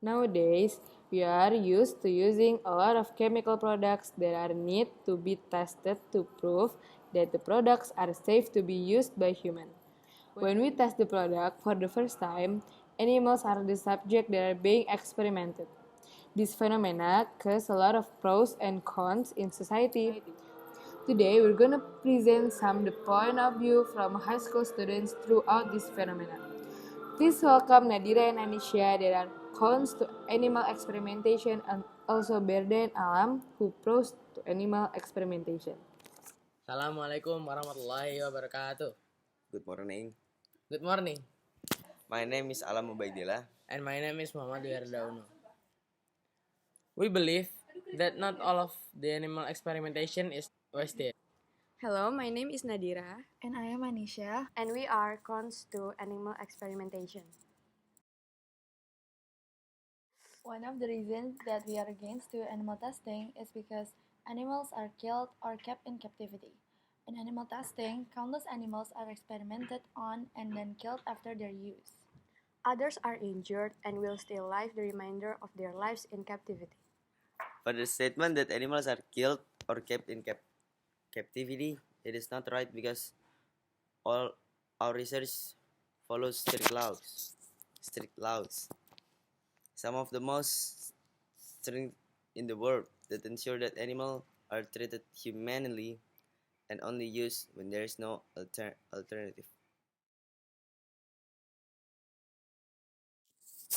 Nowadays, we are used to using a lot of chemical products that are need to be tested to prove that the products are safe to be used by humans. When we test the product for the first time, animals are the subject that are being experimented. This phenomena causes a lot of pros and cons in society. Today, we're gonna present some the point of view from high school students throughout this phenomena. Please welcome Nadhira and Anisya that are cons to animal experimentation and also Berdauno Allam who pros to animal experimentation. Assalamualaikum warahmatullahi wabarakatuh. Good morning. Good morning. My name is Allam U. And my name is Berdauno. We believe that not all of the animal experimentation is wasted. Hello, my name is Nadhira. And I am Anisya. And we are cons to animal experimentation. One of the reasons that we are against to animal testing is because animals are killed or kept in captivity. In animal testing, countless animals are experimented on and then killed after their use. Others are injured and will still live the remainder of their lives in captivity. For the statement that animals are killed or kept in captivity, it is not right because all our research follows strict laws. Some of the most strict in the world that ensure that animals are treated humanely and only used when there is no alternative.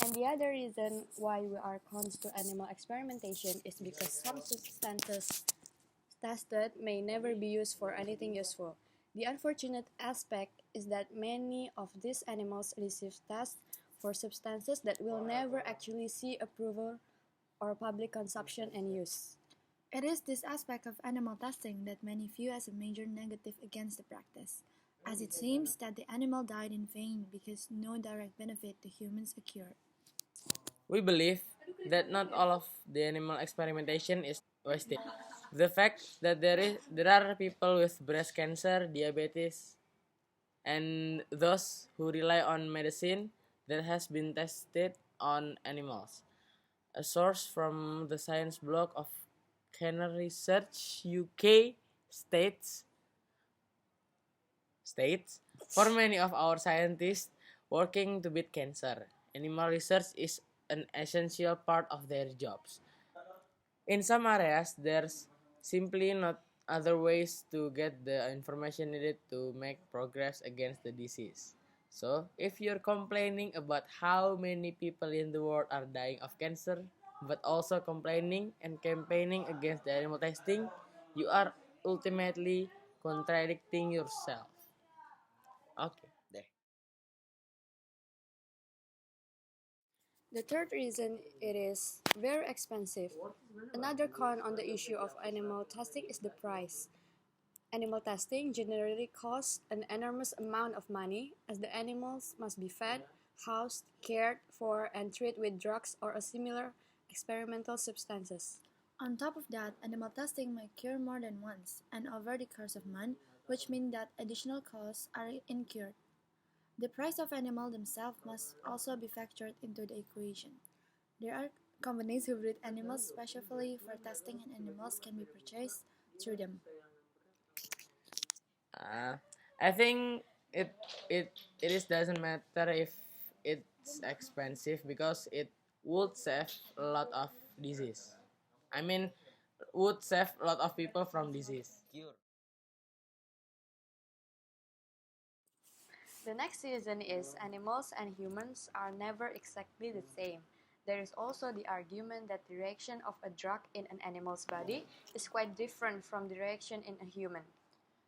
And the other reason why we are cons to animal experimentation is because some substances tested may never be used for anything useful. The unfortunate aspect is that many of these animals receive tests for substances that will never actually see approval or public consumption and use. It is this aspect of animal testing that many view as a major negative against the practice, as it seems that the animal died in vain because no direct benefit to humans occurred. We believe that not all of the animal experimentation is wasted. The fact that there are people with breast cancer, diabetes, and those who rely on medicine that has been tested on animals. A source from the science blog of Cancer Research UK states for many of our scientists working to beat cancer, animal research is an essential part of their jobs. In some areas, there's simply not other ways to get the information needed to make progress against the disease. So, if you're complaining about how many people in the world are dying of cancer, but also complaining and campaigning against the animal testing, you are ultimately contradicting yourself. Okay. There. The third reason it is very expensive. Another con on the issue of animal testing is the price. Animal testing generally costs an enormous amount of money as the animals must be fed, housed, cared for, and treated with drugs or similar experimental substances. On top of that, animal testing may occur more than once and over the course of months, which means that additional costs are incurred. The price of animals themselves must also be factored into the equation. There are companies who breed animals specially for testing, and animals can be purchased through them. I think it doesn't matter if it's expensive because it would save a lot of disease. I mean, would save a lot of people from disease. Cure. The next reason is animals and humans are never exactly the same. There is also the argument that the reaction of a drug in an animal's body is quite different from the reaction in a human.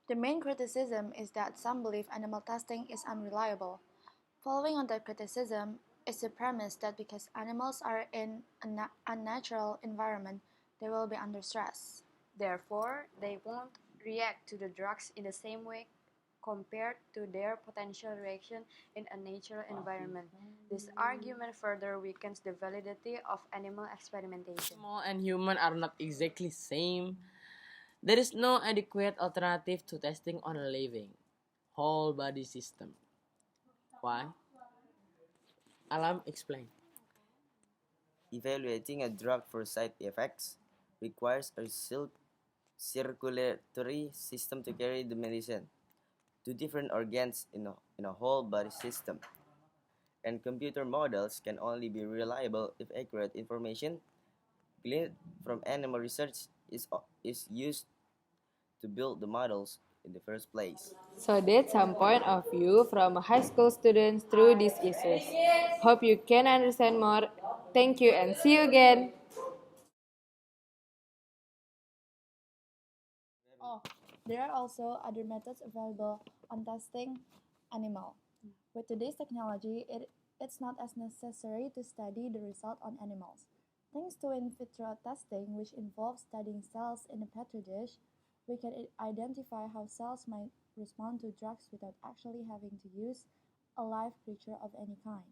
The main criticism is that some believe animal testing is unreliable. Following on that criticism is the premise that because animals are in an unnatural environment, they will be under stress. Therefore, they won't react to the drugs in the same way compared to their potential reaction in a natural environment. This argument further weakens the validity of animal experimentation. Animal and human are not exactly same. There is no adequate alternative to testing on a living, whole body system. Why? Alam explain. evaluating a drug for side effects requires a circulatory system to carry the medicine to different organs in a whole body system. And computer models can only be reliable if accurate information gleaned from animal research is used to build the models in the first place. So that's some point of view from high school students through these issues. Hope you can understand more. Thank you and see you again. Oh, there are also other methods available on testing animal. With today's technology, it's not as necessary to study the result on animals. Thanks to in vitro testing, which involves studying cells in a petri dish, we can identify how cells might respond to drugs without actually having to use a live creature of any kind.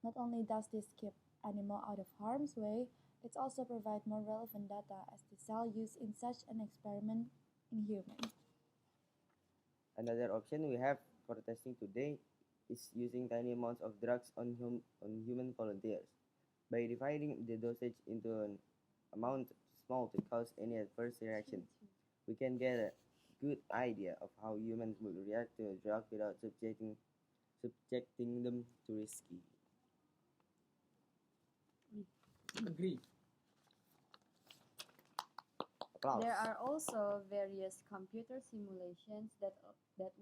Not only does this keep animal out of harm's way, it also provides more relevant data as the cell used in such an experiment in humans. Another option we have for testing today is using tiny amounts of drugs on human volunteers. By dividing the dosage into an amount small to cause any adverse reaction, we can get a good idea of how humans would react to a drug without subjecting them to risky. Agree. Applause. There are also various computer simulations that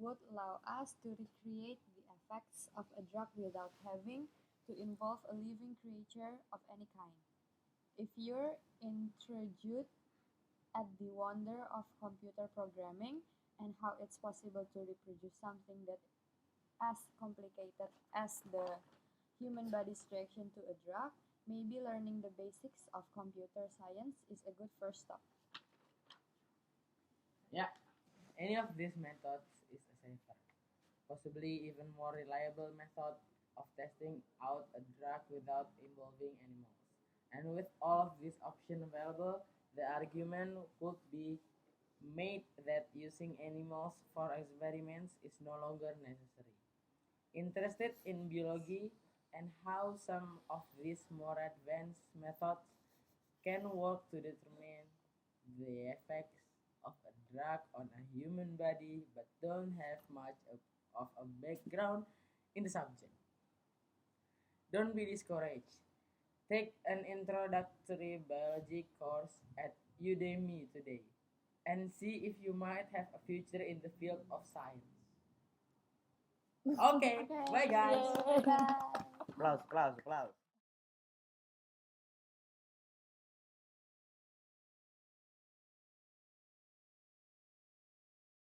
would allow us to recreate the effects of a drug without having to involve a living creature of any kind. If you're intrigued at the wonder of computer programming and how it's possible to reproduce something that as complicated as the human body's reaction to a drug, maybe learning the basics of computer science is a good first step. Yeah, any of these methods is a safer, possibly even more reliable method of testing out a drug without involving animals. And with all of these options available, the argument could be made that using animals for experiments is no longer necessary. Interested in biology and how some of these more advanced methods can work to determine the effects of a drug on a human body but don't have much of a background in the subject. Don't be discouraged. Take an introductory biology course at Udemy today and see if you might have a future in the field of science. Okay, bye guys. Bye. Applause, applause, applause.